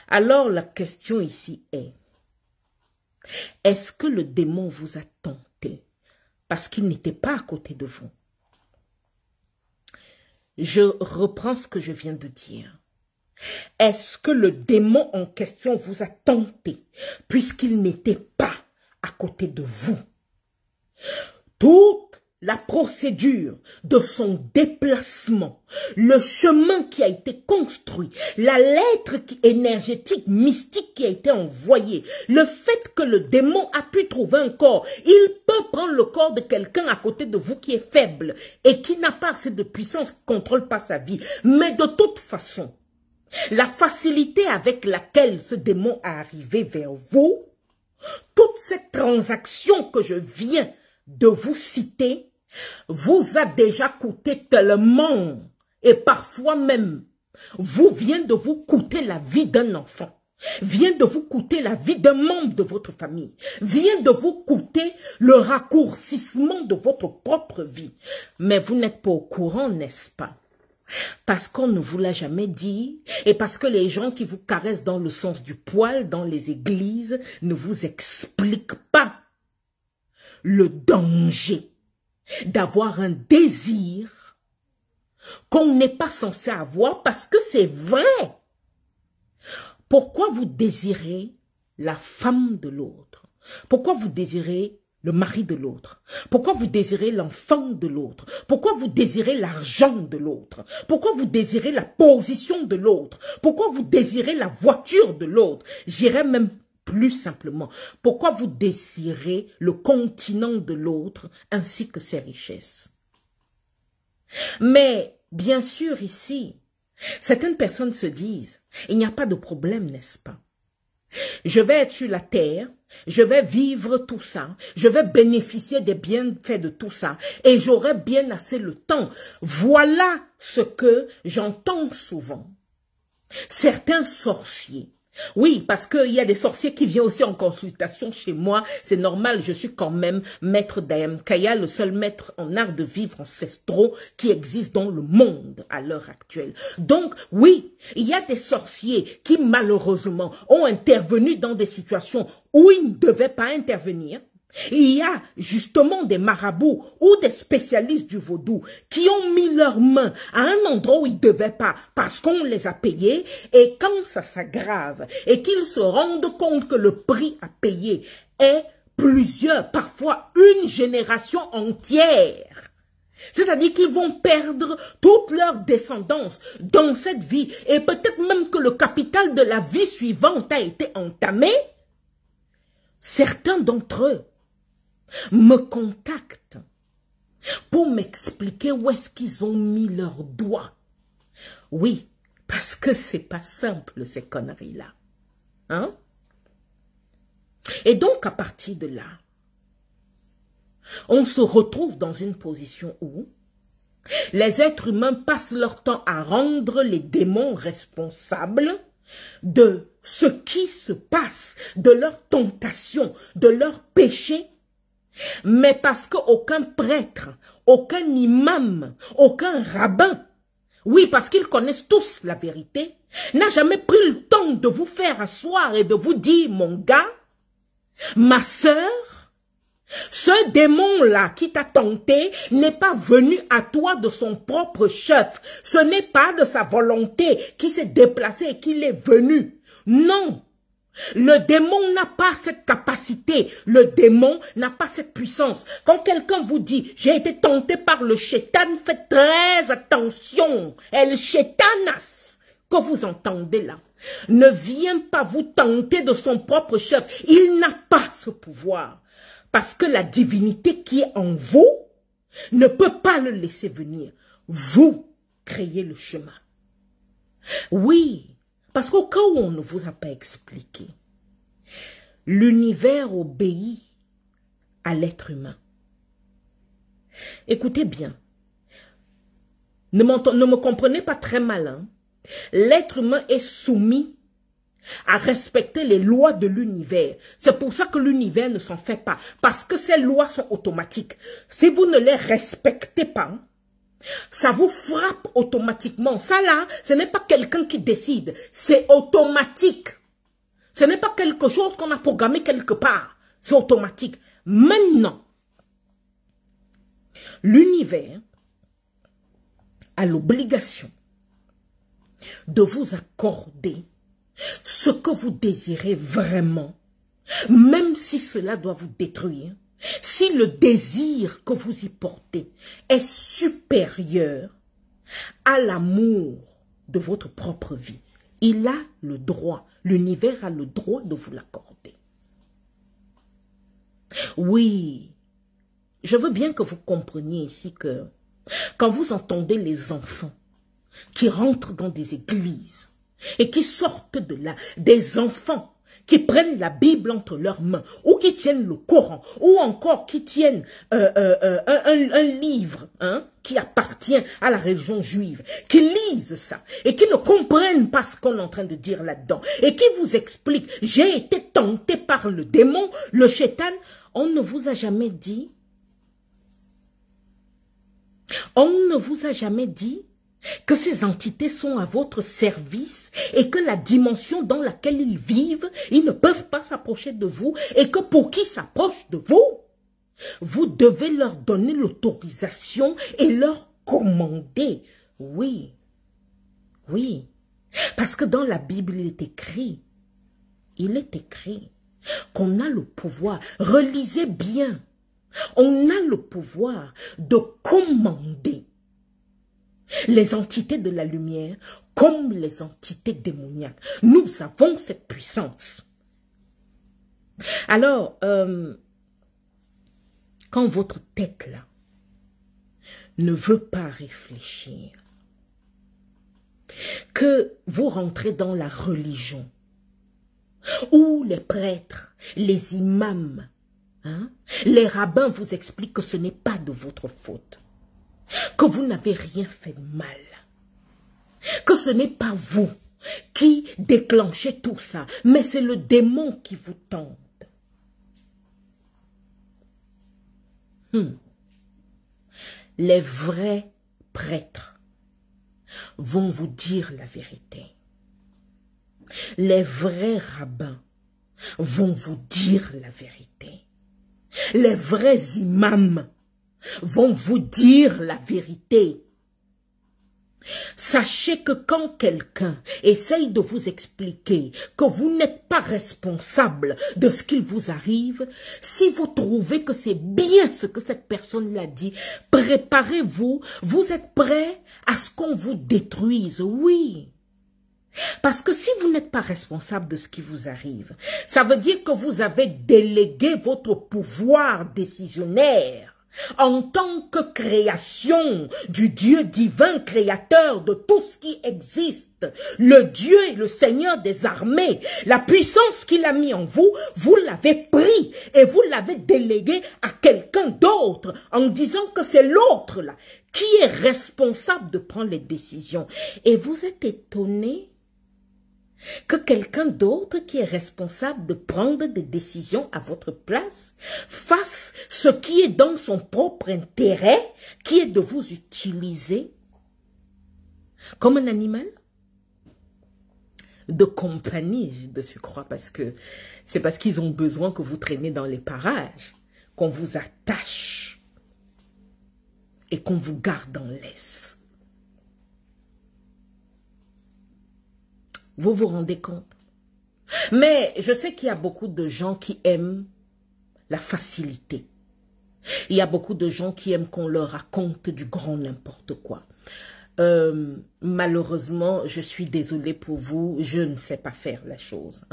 Alors la question ici est-ce que le démon vous a tenté parce qu'il n'était pas à côté de vous? Je reprends ce que je viens de dire. Est-ce que le démon en question vous a tenté puisqu'il n'était pas à côté de vous? Toute la procédure de son déplacement, le chemin qui a été construit, la lettre énergétique, mystique qui a été envoyée, le fait que le démon a pu trouver un corps, il peut prendre le corps de quelqu'un à côté de vous qui est faible et qui n'a pas assez de puissance, qui ne contrôle pas sa vie. Mais de toute façon, la facilité avec laquelle ce démon est arrivé vers vous, toute cette transaction que je viens de vous citer, vous a déjà coûté tellement, et parfois même, vient de vous coûter la vie d'un enfant, vient de vous coûter la vie d'un membre de votre famille, vient de vous coûter le raccourcissement de votre propre vie. Mais vous n'êtes pas au courant, n'est-ce pas? Parce qu'on ne vous l'a jamais dit et parce que les gens qui vous caressent dans le sens du poil dans les églises ne vous expliquent pas le danger d'avoir un désir qu'on n'est pas censé avoir parce que c'est vrai. Pourquoi vous désirez la femme de l'autre? Pourquoi vous désirez le mari de l'autre? Pourquoi vous désirez l'enfant de l'autre? Pourquoi vous désirez l'argent de l'autre? Pourquoi vous désirez la position de l'autre? Pourquoi vous désirez la voiture de l'autre? J'irais même plus simplement. Pourquoi vous désirez le continent de l'autre ainsi que ses richesses? Mais bien sûr ici, certaines personnes se disent, il n'y a pas de problème, n'est-ce pas? Je vais être sur la terre, je vais vivre tout ça, je vais bénéficier des bienfaits de tout ça et j'aurai bien assez le temps. Voilà ce que j'entends souvent. Certains sorciers, oui, parce qu'il y a des sorciers qui viennent aussi en consultation chez moi, c'est normal, je suis quand même maître d'Ayamkaya, le seul maître en art de vivre ancestraux qui existe dans le monde à l'heure actuelle. Donc, oui, il y a des sorciers qui malheureusement ont intervenu dans des situations où ils ne devaient pas intervenir. Il y a justement des marabouts ou des spécialistes du vaudou qui ont mis leurs mains à un endroit où ils ne devaient pas parce qu'on les a payés et quand ça s'aggrave et qu'ils se rendent compte que le prix à payer est plusieurs, parfois une génération entière. C'est-à-dire qu'ils vont perdre toute leur descendance dans cette vie et peut-être même que le capital de la vie suivante a été entamé. Certains d'entre eux me contactent pour m'expliquer où est-ce qu'ils ont mis leurs doigts. Oui, parce que c'est pas simple ces conneries-là. Hein? Et donc à partir de là, on se retrouve dans une position où les êtres humains passent leur temps à rendre les démons responsables de ce qui se passe, de leurs tentations, de leurs péchés. Mais parce qu'aucun prêtre, aucun imam, aucun rabbin, oui, parce qu'ils connaissent tous la vérité, n'a jamais pris le temps de vous faire asseoir et de vous dire, mon gars, ma sœur, ce démon-là qui t'a tenté n'est pas venu à toi de son propre chef. Ce n'est pas de sa volonté qui s'est déplacé et qu'il est venu. Non. Le démon n'a pas cette capacité, le démon n'a pas cette puissance. Quand quelqu'un vous dit « j'ai été tenté par le chétan », faites très attention. El chétanas que vous entendez là ne vient pas vous tenter de son propre chef. Il n'a pas ce pouvoir. Parce que la divinité qui est en vous ne peut pas le laisser venir. Vous créez le chemin. Oui. Parce qu'au cas où on ne vous a pas expliqué, l'univers obéit à l'être humain. Écoutez bien, ne me comprenez pas très mal, hein? L'être humain est soumis à respecter les lois de l'univers. C'est pour ça que l'univers ne s'en fait pas, parce que ces lois sont automatiques. Si vous ne les respectez pas, ça vous frappe automatiquement. Ça là, ce n'est pas quelqu'un qui décide, c'est automatique. Ce n'est pas quelque chose qu'on a programmé quelque part, c'est automatique. Maintenant, l'univers a l'obligation de vous accorder ce que vous désirez vraiment, même si cela doit vous détruire. Si le désir que vous y portez est supérieur à l'amour de votre propre vie, il a le droit, l'univers a le droit de vous l'accorder. Oui, je veux bien que vous compreniez ici que quand vous entendez les enfants qui rentrent dans des églises et qui sortent de là, des enfants qui prennent la Bible entre leurs mains, ou qui tiennent le Coran, ou encore qui tiennent un livre qui appartient à la religion juive, qui lisent ça, et qui ne comprennent pas ce qu'on est en train de dire là-dedans, et qui vous expliquent, j'ai été tenté par le démon, le shaitan, on ne vous a jamais dit, que ces entités sont à votre service et que la dimension dans laquelle ils vivent, ils ne peuvent pas s'approcher de vous et que pour qu'ils s'approchent de vous, vous devez leur donner l'autorisation et leur commander. Oui, oui, parce que dans la Bible, il est écrit qu'on a le pouvoir, relisez bien, on a le pouvoir de commander les entités de la lumière comme les entités démoniaques. Nous avons cette puissance. Alors, quand votre tête là ne veut pas réfléchir, que vous rentrez dans la religion, où les prêtres, les imams, les rabbins vous expliquent que ce n'est pas de votre faute, que vous n'avez rien fait de mal, que ce n'est pas vous qui déclenchez tout ça, mais c'est le démon qui vous tente. Les vrais prêtres vont vous dire la vérité. Les vrais rabbins vont vous dire la vérité. Les vrais imams vont vous dire la vérité. Sachez que quand quelqu'un essaye de vous expliquer que vous n'êtes pas responsable de ce qu'il vous arrive, si vous trouvez que c'est bien ce que cette personne l'a dit, préparez-vous, vous êtes prêts à ce qu'on vous détruise, oui. Parce que si vous n'êtes pas responsable de ce qui vous arrive, ça veut dire que vous avez délégué votre pouvoir décisionnaire en tant que création du Dieu divin créateur de tout ce qui existe, le Dieu et le Seigneur des armées, la puissance qu'il a mis en vous, vous l'avez pris et vous l'avez délégué à quelqu'un d'autre en disant que c'est l'autre là qui est responsable de prendre les décisions. Et vous êtes étonné que quelqu'un d'autre qui est responsable de prendre des décisions à votre place fasse ce qui est dans son propre intérêt, qui est de vous utiliser comme un animal de compagnie, de se croire, parce que c'est parce qu'ils ont besoin que vous traînez dans les parages, qu'on vous attache et qu'on vous garde en laisse. Vous vous rendez compte? Mais je sais qu'il y a beaucoup de gens qui aiment la facilité. Il y a beaucoup de gens qui aiment qu'on leur raconte du grand n'importe quoi. Malheureusement, je suis désolée pour vous, je ne sais pas faire la chose.